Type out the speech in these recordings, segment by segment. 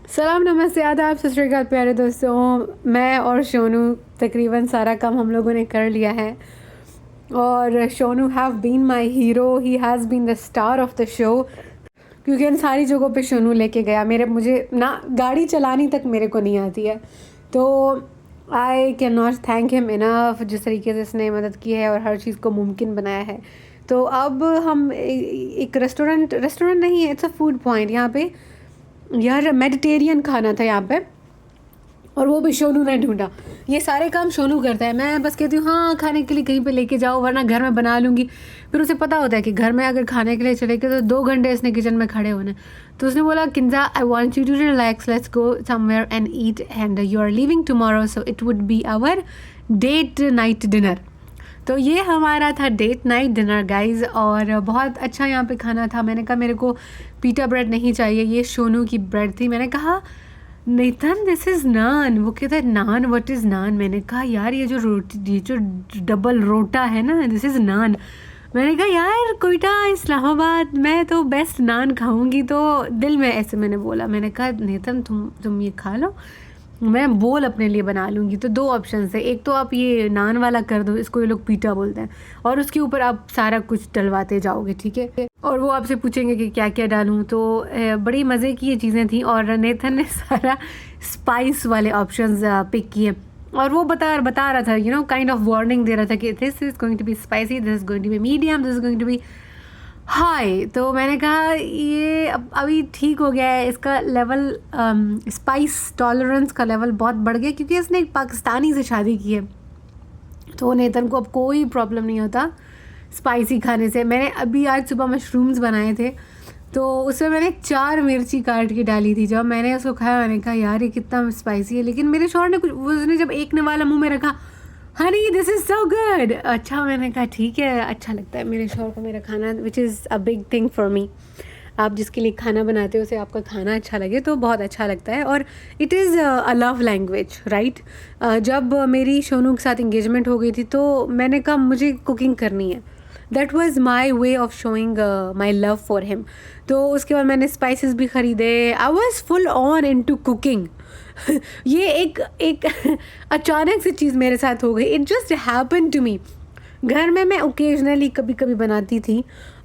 सलाम, नमस्ते, आदाब, सत श्री अकाल प्यारे दोस्तों। मैं और शोनू तकरीबन सारा काम हम लोगों ने कर लिया है और Shonu have been my hero. He has been the star of the show क्योंकि इन सारी जगहों पे शोनू लेके गया। मुझे ना गाड़ी चलानी तक मेरे को नहीं आती है, तो I can not thank him enough जिस तरीके से इसने मदद की है और हर चीज़ को मुमकिन बनाया है। तो अब हम एक रेस्टोरेंट नहीं है, इट्स अ फूड पॉइंट। यहाँ पे यार मेडिटेरियन खाना था यहाँ पे, और वो भी शोनू ने ढूंढा। ये सारे काम शोनू करता है, मैं बस कहती हूँ हाँ खाने के लिए कहीं पे लेके जाओ, वरना घर में बना लूँगी। फिर उसे पता होता है कि घर में अगर खाने के लिए चले गए तो 2 घंटे इसने किचन में खड़े होने। तो उसने बोला Kinza, I want you to relax, let's go somewhere and eat, and you are living tomorrow, so it would be our date night dinner. तो ये हमारा था डेट नाइट डिनर गाइज, और बहुत अच्छा यहाँ पे खाना था। मैंने कहा मेरे को पीटा ब्रेड नहीं चाहिए, ये शोनू की ब्रेड थी। मैंने कहा नेथन दिस इज़ नान। वो कहता है नान, व्हाट इज़ नान? मैंने कहा यार ये जो डबल रोटा है ना, दिस इज़ नान। मैंने कहा यार कोयटा इस्लामाबाद मैं तो बेस्ट नान खाऊंगी। तो दिल में ऐसे मैंने बोला, मैंने कहा नेथन तुम ये खा लो, मैं बोल अपने लिए बना लूँगी। तो 2 ऑप्शन है, एक तो आप ये नान वाला कर दो, इसको ये लोग पीटा बोलते हैं, और उसके ऊपर आप सारा कुछ डलवाते जाओगे, ठीक है। और वो आपसे पूछेंगे कि क्या क्या डालूँ। तो बड़ी मज़े की ये चीज़ें थी, और नेथन ने सारा स्पाइस वाले ऑप्शंस पिक किए, और वो बता रहा था, you know, kind of warning दे रहा था कि this is going to be spicy, this is going to be medium, this is going to be high. तो मैंने कहा ये अभी ठीक हो गया है, इसका लेवल स्पाइस टॉलरेंस का लेवल बहुत बढ़ गया, क्योंकि इसने एक पाकिस्तानी से शादी की है। तो नेतन को अब कोई प्रॉब्लम नहीं होता स्पाइसी खाने से। मैंने अभी आज सुबह मशरूम्स बनाए थे, तो उसमें मैंने 4 मिर्ची काट के डाली थी। जब मैंने उसको खाया मैंने कहा यार ये कितना स्पाइसी है, लेकिन मेरे शौहर ने उसने जब एक ने वाला मुँह में रखा, Honey this is so good. अच्छा, मैंने कहा ठीक है, अच्छा लगता है मेरे शौहर को मेरा खाना, which is a big thing for me. आप जिसके लिए खाना बनाते हो उसे आपका खाना अच्छा लगे तो बहुत अच्छा लगता है, और it is a love language, right. जब मेरी शोनू के साथ इंगेजमेंट हो गई थी तो मैंने कहा मुझे कुकिंग करनी है। That was my way of showing my love for him. तो उसके बाद मैंने स्पाइसेस भी ख़रीदे। I was full on into cooking. ये एक अचानक से चीज़ मेरे साथ हो गई, it just happen to me. घर में मैं ओकेजनली कभी कभी बनाती थी,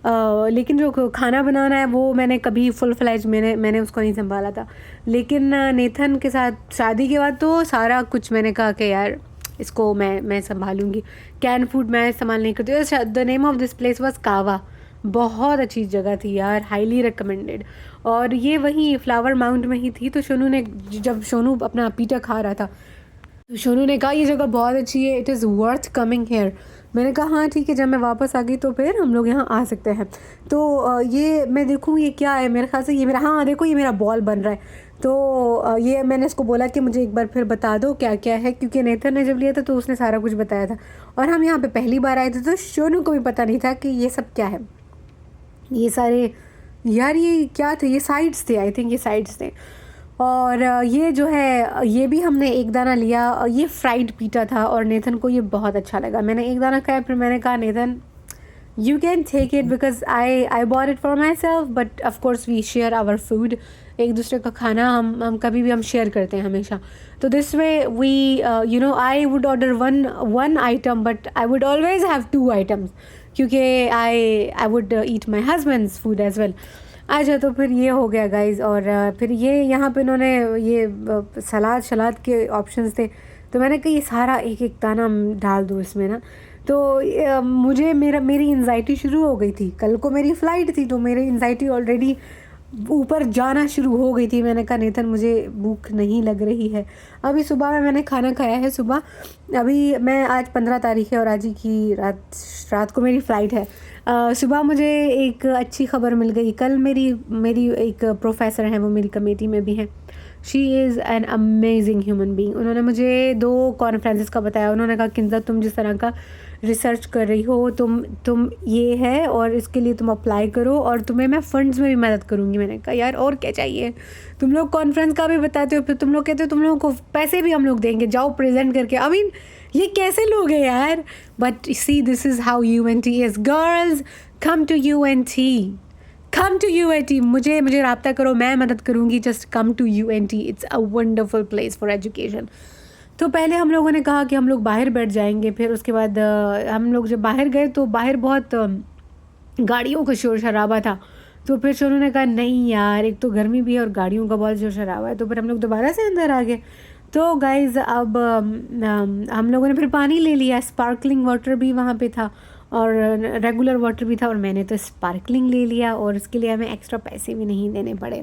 लेकिन जो खाना बनाना है वो मैंने कभी फुल फ्लैज मैंने उसको नहीं संभाला था। लेकिन नेथन के साथ शादी के बाद तो सारा कुछ मैंने कहा कि यार इसको मैं संभालूंगी। कैन फूड मैं इस्तेमाल नहीं करती। The name of this place was कावा। बहुत अच्छी जगह थी यार, हाईली रिकमेंडेड। और ये वहीं फ्लावर माउंट में ही थी। तो शोनू ने, जब शोनू अपना पीटा खा रहा था तो शोनू ने कहा ये जगह बहुत अच्छी है, it is worth coming here. मैंने कहा हाँ ठीक है, जब मैं वापस आ गई तो फिर हम लोग यहाँ आ सकते हैं। तो ये मैं देखूँ ये क्या है, मेरे ख्याल से ये मेरा, हाँ देखो ये मेरा बॉल बन रहा है। तो ये मैंने इसको बोला कि मुझे एक बार फिर बता दो क्या क्या है, क्योंकि नेथन ने जब लिया था तो उसने सारा कुछ बताया था, और हम यहाँ पे पहली बार आए थे तो शोनू को भी पता नहीं था कि ये सब क्या है। ये सारे यार ये क्या थे, ये साइड्स थे, आई थिंक ये साइड्स थे। और ये जो है ये भी हमने एक दाना लिया, ये फ्राइड पीटा था और नेथन को ये बहुत अच्छा लगा। मैंने एक दाना खाया, फिर मैंने कहा Nathan you can take it because I bought it for myself, but of course we share our food. एक दूसरे का खाना हम कभी भी हम शेयर करते हैं हमेशा। तो this way we you know I would order one item, but I would always have 2 items, क्योंकि I would eat my husband's food as well. अच्छा, तो फिर ये हो गया गाइज। और फिर ये यहाँ पे इन्होंने ये सलाद के ऑप्शंस थे, तो मैंने कहा ये सारा एक एक दाना डाल दूँ इसमें ना। तो मुझे मेरी एंजाइटी शुरू हो गई थी। कल को मेरी फ़्लाइट थी तो मेरी एंजाइटी ऑलरेडी ऊपर जाना शुरू हो गई थी। मैंने कहा नेथन मुझे भूख नहीं लग रही है। अभी सुबह में मैंने खाना खाया है सुबह। अभी मैं आज 15 तारीख है और आज ही की रात को मेरी फ़्लाइट है। सुबह मुझे एक अच्छी खबर मिल गई। कल मेरी एक प्रोफेसर हैं, वो मेरी कमेटी में भी हैं। She is an amazing human being. उन्होंने मुझे 2 कॉन्फ्रेंसेस का बताया। उन्होंने कहा किंजा तुम जिस तरह का रिसर्च कर रही हो, तुम ये है और इसके लिए तुम अप्लाई करो, और तुम्हें मैं फ़ंड्स में भी मदद करूँगी। मैंने कहा यार और क्या चाहिए, तुम लोग कॉन्फ्रेंस का भी बताते हो, फिर तुम लोग कहते हो तुम लोगों को पैसे भी हम लोग देंगे, जाओ प्रेजेंट करके। आई मीन ये कैसे लोग हैं यार। But see this is how UNT is. Girls come to UNT, come to UNT, मुझे रब्ता करो, मैं मदद करूँगी. Just come to UNT, it's a wonderful place for education. तो पहले हम लोगों ने कहा कि हम लोग बाहर बैठ जाएंगे. फिर उसके बाद हम लोग जब बाहर गए तो बाहर बहुत गाड़ियों का शोर शराबा था. तो फिर सोनू ने कहा नहीं यार, एक तो गर्मी भी है और गाड़ियों का बहुत शोर शराबा है. तो फिर हम लोग दोबारा से अंदर आ गए. तो गाइज़ अब हम लोगों ने फिर पानी ले लिया. स्पार्कलिंग वाटर भी वहाँ पे था और रेगुलर वाटर भी था, और मैंने तो स्पार्कलिंग ले लिया और उसके लिए हमें एक्स्ट्रा पैसे भी नहीं देने पड़े.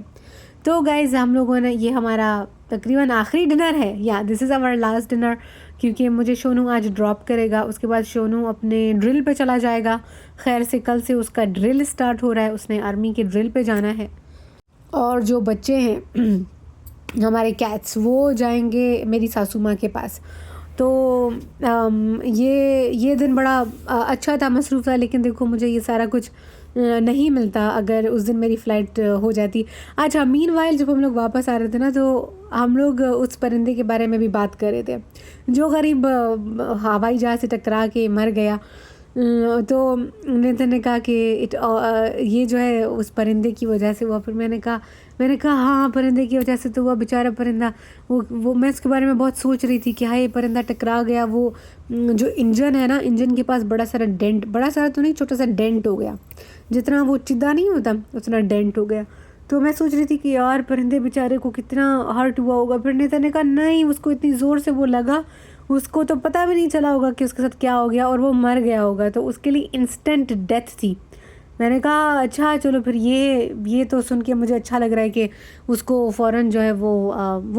तो गाइज़ हम लोगों ने, ये हमारा तकरीबन आखिरी डिनर है, या this is our last dinner, क्योंकि मुझे सोनू आज ड्रॉप करेगा. उसके बाद सोनू अपने ड्रिल पे चला जाएगा. खैर से कल से उसका ड्रिल स्टार्ट हो रहा है, उसने आर्मी के ड्रिल पे जाना है. और जो बच्चे हैं हमारे कैट्स, वो जाएंगे मेरी सासू माँ के पास. तो ये दिन बड़ा अच्छा था, मसरूफ़ था. लेकिन देखो मुझे ये सारा कुछ नहीं मिलता अगर उस दिन मेरी फ़्लाइट हो जाती. अच्छा, मीनवाइल जब हम लोग वापस आ रहे थे ना, तो हम लोग उस परिंदे के बारे में भी बात कर रहे थे जो गरीब हवाई जहाज़ से टकरा के मर गया. तो नेतन ने कहा कि ये जो है उस परिंदे की वजह से हुआ. फिर मैंने कहा हाँ, परिंदे की वजह से तो हुआ. बेचारा परिंदा, वो मैं इसके बारे में बहुत सोच रही थी कि हाँ, ये परिंदा टकरा गया. वो जो इंजन है ना, इंजन के पास बड़ा सारा डेंट, बड़ा सारा तो नहीं, छोटा सा डेंट हो गया. जितना वो चिद्दा नहीं होता उतना डेंट हो गया. तो मैं सोच रही थी कि यार परिंदे बेचारे को कितना हर्ट हुआ होगा. फिर नेतन ने कहा नहीं, उसको इतनी ज़ोर से वो लगा, उसको तो पता भी नहीं चला होगा कि उसके साथ क्या हो गया और वो मर गया होगा. तो उसके लिए इंस्टेंट डेथ थी. मैंने कहा अच्छा चलो फिर, ये तो सुन के मुझे अच्छा लग रहा है कि उसको फ़ौरन जो है वो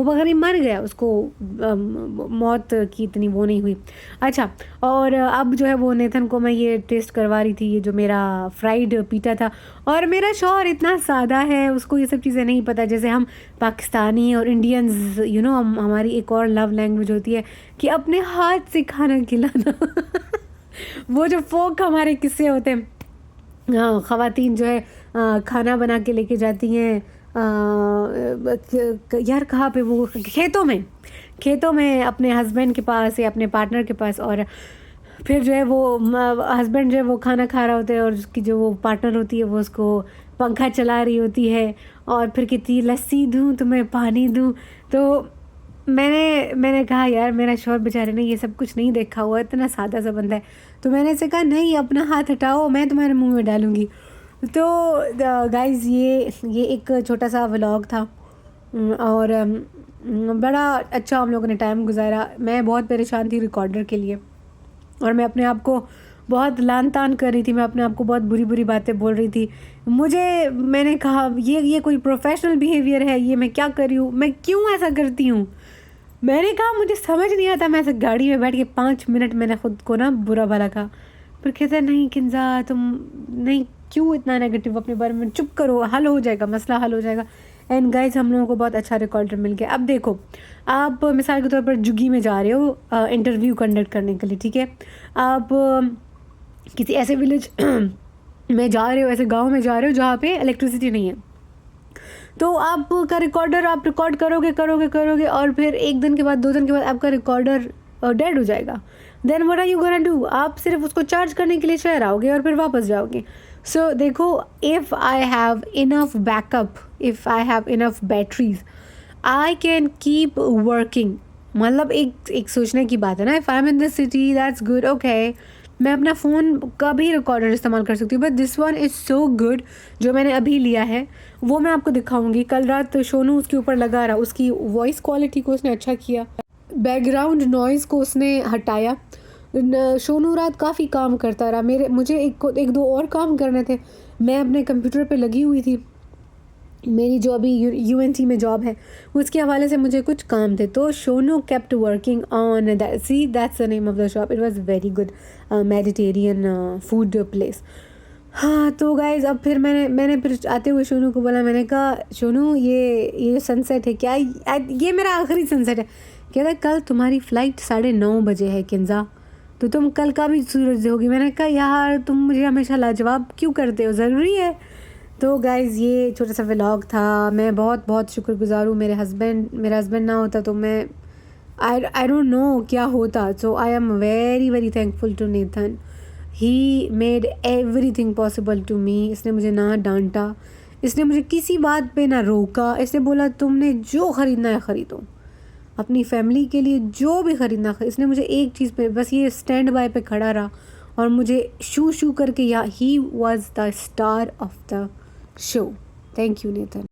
मगर ही मर गया, उसको मौत की इतनी वो नहीं हुई. अच्छा, और अब जो है वो नेथन को मैं ये टेस्ट करवा रही थी, ये जो मेरा फ्राइड पीटा था. और मेरा शौहर इतना सादा है, उसको ये सब चीज़ें नहीं पता. जैसे हम पाकिस्तानी और इंडियंस, हमारी एक और लव लैंग्वेज होती है कि अपने हाथ से खाना खिलाना. वो जो फोक हमारे किस्से होते हैं, हाँ, ख़वातीन जो है खाना बना के लेके जाती हैं यार कहाँ पे, वो खेतों में अपने हस्बैंड के पास या अपने पार्टनर के पास. और फिर जो है वो हस्बैंड जो है वो खाना खा रहा होता है और उसकी जो वो पार्टनर होती है वो उसको पंखा चला रही होती है और फिर कहती है लस्सी दूँ तुम्हें, पानी दूँ. तो मैंने कहा यार मेरा शौहर बेचारे ने ये सब कुछ नहीं देखा हुआ, इतना सादा सा बंदा है. तो मैंने ऐसे कहा नहीं, अपना हाथ हटाओ, मैं तुम्हारे मुंह में डालूँगी. तो गाइज़ ये एक छोटा सा व्लॉग था और बड़ा अच्छा हम लोगों ने टाइम गुजारा. मैं बहुत परेशान थी रिकॉर्डर के लिए और मैं अपने आप को बहुत लान तान कर रही थी. मैं अपने आप को बहुत बुरी बातें बोल रही थी. मैंने कहा ये कोई प्रोफेशनल बिहेवियर है, ये मैं क्या कर रही हूँ, मैं क्यों ऐसा करती हूँ. मैंने कहा मुझे समझ नहीं आता. मैं ऐसे गाड़ी में बैठ के 5 मिनट मैंने ख़ुद को ना बुरा भला कहा. पर कहते नहीं किंजा, तुम नहीं, क्यों इतना नेगेटिव अपने बारे में, चुप करो, हल हो जाएगा, मसला हल हो जाएगा. एंड गाइज हम लोगों को बहुत अच्छा रिकॉर्डर मिल गया. अब देखो, आप मिसाल के तौर पर जुगी में जा रहे हो इंटरव्यू कंडक्ट करने के लिए, ठीक है. आप किसी ऐसे विलेज में जा रहे हो, ऐसे गाँव में जा रहे हो जहाँ पे इलेक्ट्रिसिटी नहीं है. तो आपका रिकॉर्डर आप रिकॉर्ड करोगे और फिर 1 दिन के बाद 2 दिन के बाद आपका रिकॉर्डर डेड हो जाएगा. Then what are you gonna do. आप सिर्फ उसको चार्ज करने के लिए शहर आओगे और फिर वापस जाओगे. सो देखो, if I have enough backup, if I have enough batteries, I can keep working. मतलब एक सोचने की बात है ना. If I am in this city that's good, okay, मैं अपना फ़ोन का भी रिकॉर्डर इस्तेमाल कर सकती हूँ. But this one is so good, जो मैंने अभी लिया है वो मैं आपको दिखाऊंगी. कल रात सोनू उसके ऊपर लगा रहा, उसकी वॉइस क्वालिटी को उसने अच्छा किया, बैकग्राउंड नॉइज़ को उसने हटाया. सोनू रात काफ़ी काम करता रहा. मुझे एक दो और काम करने थे. मैं अपने कंप्यूटर पे लगी हुई थी. मेरी जो अभी UNT में जॉब है उसके हवाले से मुझे कुछ काम थे. तो Sonu kept working on that's the name of the shop. It was very good, Mediterranean food place. हाँ, तो गाइज़ अब फिर मैंने फिर आते हुए सोनू को बोला. मैंने कहा सोनू, ये सनसेट है क्या? ये मेरा आखिरी सनसेट है. कहता कल तुम्हारी फ़्लाइट 9:30 बजे है किंजा, तो तुम कल का भी सूरज होगी. मैंने कहा यार तुम मुझे हमेशा लाजवाब क्यों करते हो, ज़रूरी है. तो गाइज़ ये छोटा सा व्लॉग था. मैं बहुत बहुत शुक्रगुज़ार हूँ. मेरा हस्बैंड ना होता तो मैं आई डोंट नो क्या होता. So I am very very thankful to Nathan. He made everything possible to me. इसने मुझे ना डांटा, इसने मुझे किसी बात पे ना रोका। इसने बोला तुमने जो ख़रीदना है ख़रीदो, अपनी फैमिली के लिए जो भी ख़रीदना। इसने मुझे एक चीज़ पे बस ये स्टैंड बाय पे खड़ा रहा और मुझे शू शू करके, या he was the star of the show. Thank you Nathan.